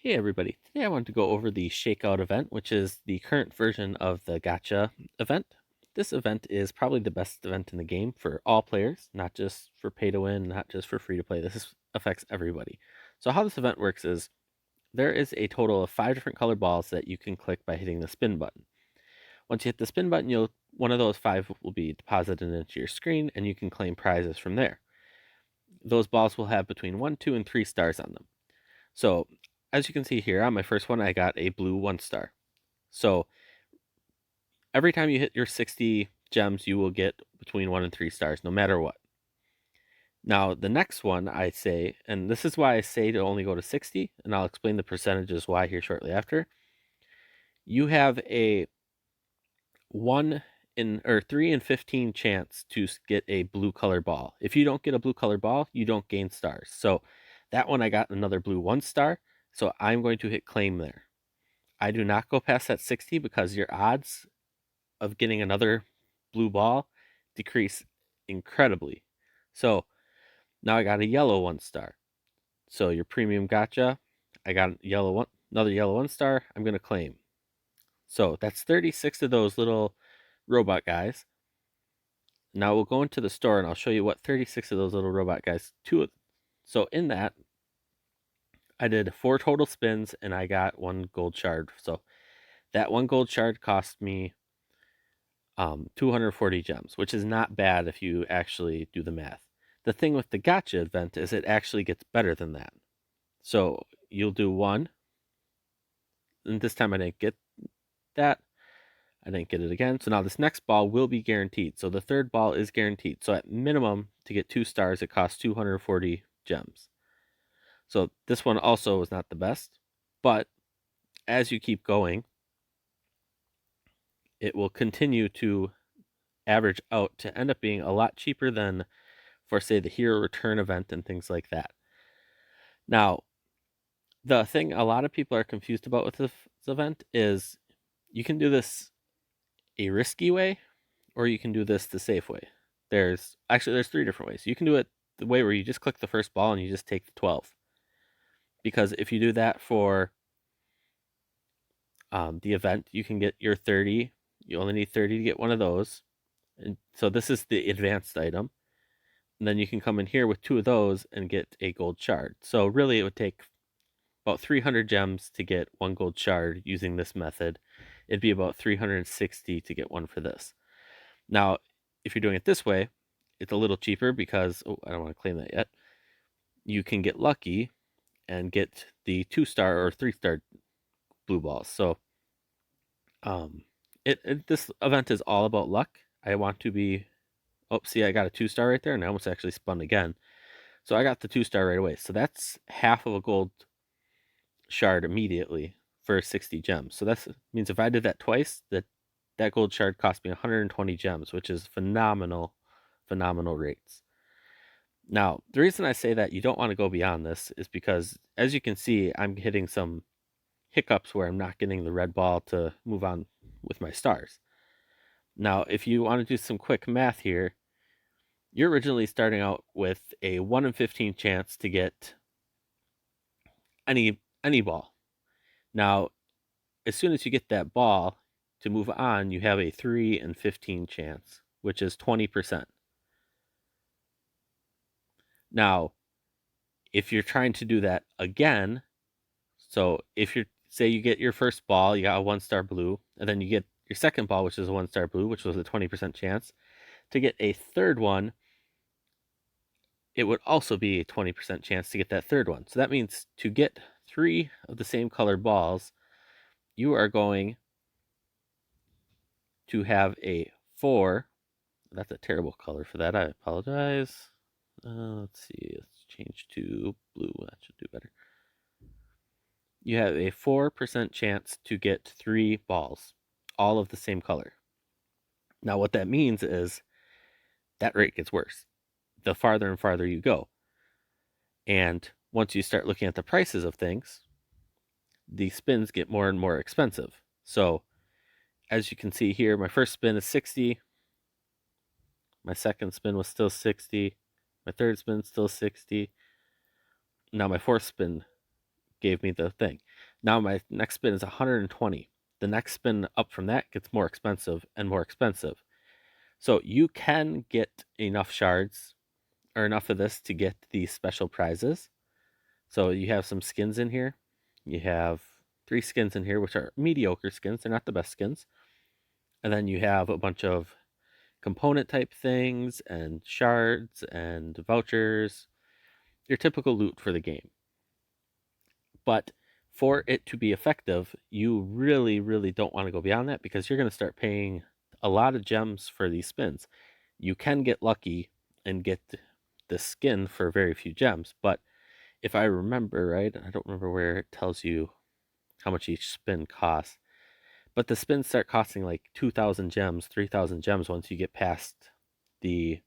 Hey everybody, today I wanted to go over the Shakeout event, which is the current version of the Gacha event. This event is probably the best event in the game for all players, not just for pay to win, not just for free to play. Affects everybody. So how this event works is there is a total of 5 different colored balls that you can click by hitting the spin button. Once you hit the spin button, one of those 5 will be deposited into your screen and you can claim prizes from there. Those balls will have between 1, 2, and 3 stars on them. So as you can see here, on my first one, I got a blue 1 star. So every time you hit your 60 gems, you will get between 1 and 3 stars, no matter what. Now, the next one I say, and this is why I say to only go to 60, and I'll explain the percentages why here shortly after. You have a 3 in 15 chance to get a blue color ball. If you don't get a blue color ball, you don't gain stars. So that one I got another blue 1 star, so I'm going to hit claim there. I do not go past that 60 because your odds of getting another blue ball decrease incredibly. So now I got a yellow 1 star. So your premium gacha, I got another yellow 1 star. I'm gonna claim. So that's 36 of those little robot guys. Now we'll go into the store and I'll show you what 36 of those little robot guys. So in that, I did 4 total spins and I got 1 gold shard. So that 1 gold shard cost me 240 gems, which is not bad if you actually do the math. The thing with the Gacha event is it actually gets better than that. So you'll do 1, and this time I didn't get that. I didn't get it again. So now this next ball will be guaranteed. So the third ball is guaranteed. So at minimum, to get 2 stars, it costs 240 gems. So this one also was not the best, but as you keep going, it will continue to average out to end up being a lot cheaper than, for say, the hero return event and things like that. Now, the thing a lot of people are confused about with this event is you can do this a risky way or you can do this the safe way. There's 3 different ways. You can do it the way where you just click the first ball and you just take the 12. Because if you do that for the event, you can get your 30. You only need 30 to get one of those. And so this is the advanced item. And then you can come in here with 2 of those and get a gold shard. So really it would take about 300 gems to get 1 gold shard using this method. It'd be about 360 to get one for this. Now, if you're doing it this way, it's a little cheaper because, I don't want to claim that yet. You can get lucky and get the 2-star or 3-star blue balls. So, this event is all about luck. I want to be. Oh, see, I got a 2-star right there, and I almost actually spun again. So I got the 2-star right away. So that's half of a gold shard immediately for 60 gems. So that means if I did that twice, that gold shard cost me 120 gems, which is phenomenal rates. Now, the reason I say that you don't want to go beyond this is because, as you can see, I'm hitting some hiccups where I'm not getting the red ball to move on with my stars. Now, if you want to do some quick math here, you're originally starting out with a 1 in 15 chance to get any ball. Now, as soon as you get that ball, to move on, you have a 3 in 15 chance, which is 20%. Now, if you're trying to do that again, so if you get your first ball, you got a 1-star blue, and then you get your second ball, which is a 1-star blue, which was a 20% chance. To get a third one, it would also be a 20% chance to get that third one. So that means to get 3 of the same colored balls, you are going to have a 4. That's a terrible color for that. I apologize. Let's see. Let's change to blue. That should do better. You have a 4% chance to get 3 balls, all of the same color. Now, what that means is that rate gets worse the farther and farther you go. And once you start looking at the prices of things, the spins get more and more expensive. So, as you can see here, my first spin is 60. My second spin was still 60. My third spin still 60. Now my fourth spin gave me the thing. Now my next spin is 120. The next spin up from that gets more expensive and more expensive. So you can get enough shards or enough of this to get these special prizes. So you have some skins in here. You have 3 skins in here, which are mediocre skins. They're not the best skins. And then you have a bunch of component type things and shards and vouchers. Your typical loot for the game. But for it to be effective, you really, really don't want to go beyond that because you're going to start paying a lot of gems for these spins. You can get lucky and get the skin for very few gems, but if I remember right, I don't remember where it tells you how much each spin costs, but the spins start costing like 2,000 gems, 3,000 gems once you get past the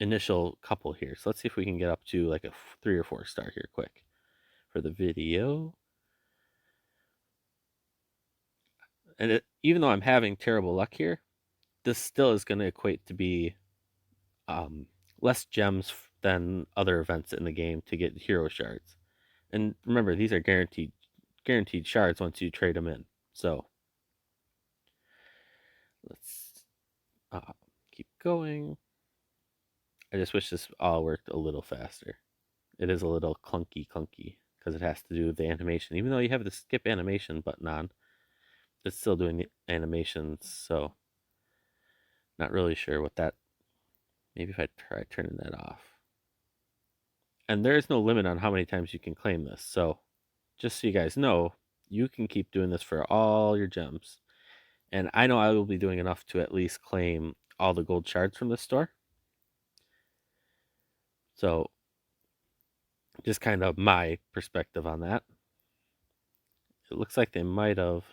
initial couple here. So let's see if we can get up to like a 3 or 4 star here quick for the video. And even though I'm having terrible luck here, this still is going to equate to be less gems than other events in the game to get hero shards. And remember, these are guaranteed shards once you trade them in. So let's keep going. I just wish this all worked a little faster. It is a little clunky because it has to do with the animation. Even though you have the skip animation button on, it's still doing the animations. So not really sure what that. Maybe if I try turning that off. And there is no limit on how many times you can claim this. So just so you guys know, you can keep doing this for all your gems. And I know I will be doing enough to at least claim all the gold shards from this store. So just kind of my perspective on that. It looks like they might have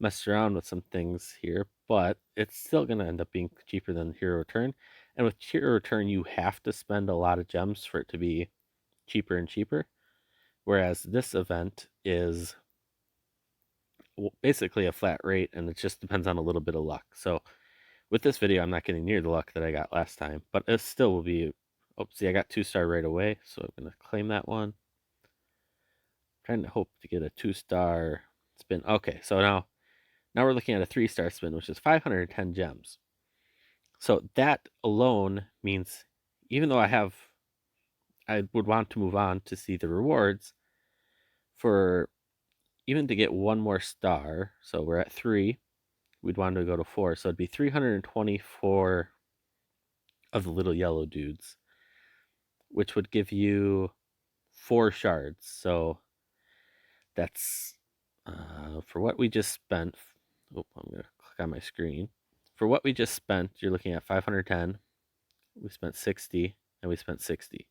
messed around with some things here, but it's still going to end up being cheaper than Hero Return. And with Hero Return, you have to spend a lot of gems for it to be cheaper and cheaper. Whereas this event is basically a flat rate and it just depends on a little bit of luck. So with this video, I'm not getting near the luck that I got last time, but it still will be. Oh, see, I got 2-star right away, so I'm going to claim that one. Trying to hope to get a 2-star spin. Okay, so now we're looking at a 3-star spin, which is 510 gems. So that alone means even though I would want to move on to see the rewards for even to get one more star. So we're at 3. We'd want to go to 4. So it'd be 324 of the little yellow dudes, which would give you 4 shards. So that's for what we just spent. Oh, I'm going to click on my screen. For what we just spent, you're looking at 510. We spent 60, and we spent 60.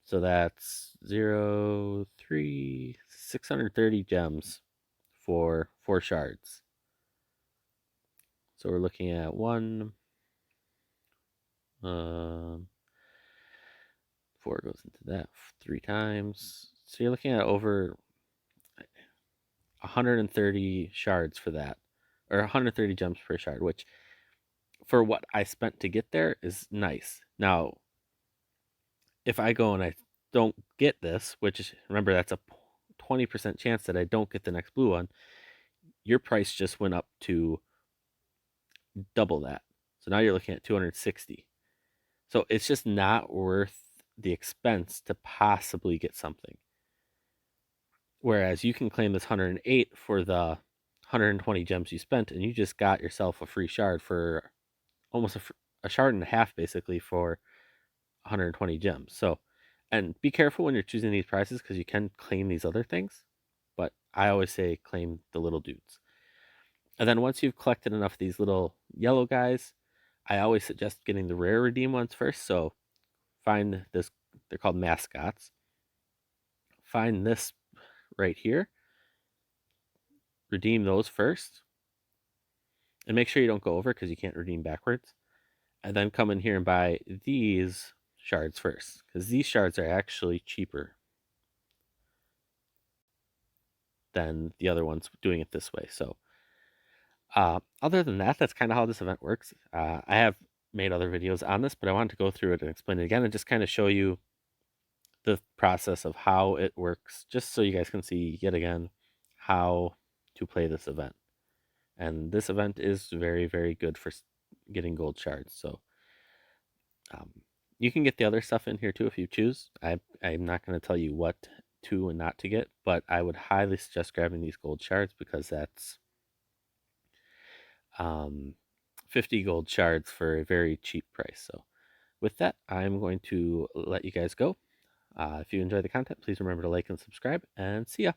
So that's 630 gems for 4 shards. So we're looking at 4 goes into that 3 times. So you're looking at over 130 shards for that, or 130 gems per shard, which for what I spent to get there is nice. Now, if I go and I don't get this, which remember that's a 20% chance that I don't get the next blue one, your price just went up to double that. So now you're looking at 260. So it's just not worth the expense to possibly get something. Whereas you can claim this 108 for the 120 gems you spent, and you just got yourself a free shard for almost a shard and a half, basically, for 120 gems. So, and be careful when you're choosing these prizes because you can claim these other things. But I always say claim the little dudes. And then once you've collected enough of these little yellow guys, I always suggest getting the rare redeem ones first. So find this, they're called mascots. Find this right here. Redeem those first. And make sure you don't go over because you can't redeem backwards. And then come in here and buy these shards first because these shards are actually cheaper than the other ones doing it this way. So other than that, that's kind of how this event works. I have made other videos on this, but I wanted to go through it and explain it again and just kind of show you the process of how it works, just so you guys can see yet again how to play this event. And this event is very, very good for getting gold shards. So um, you can get the other stuff in here too if you choose. I'm not going to tell you what to and not to get, but I would highly suggest grabbing these gold shards because that's um, 50 gold shards for a very cheap price. So with that, I'm going to let you guys go. If you enjoy the content, please remember to like and subscribe, and see ya.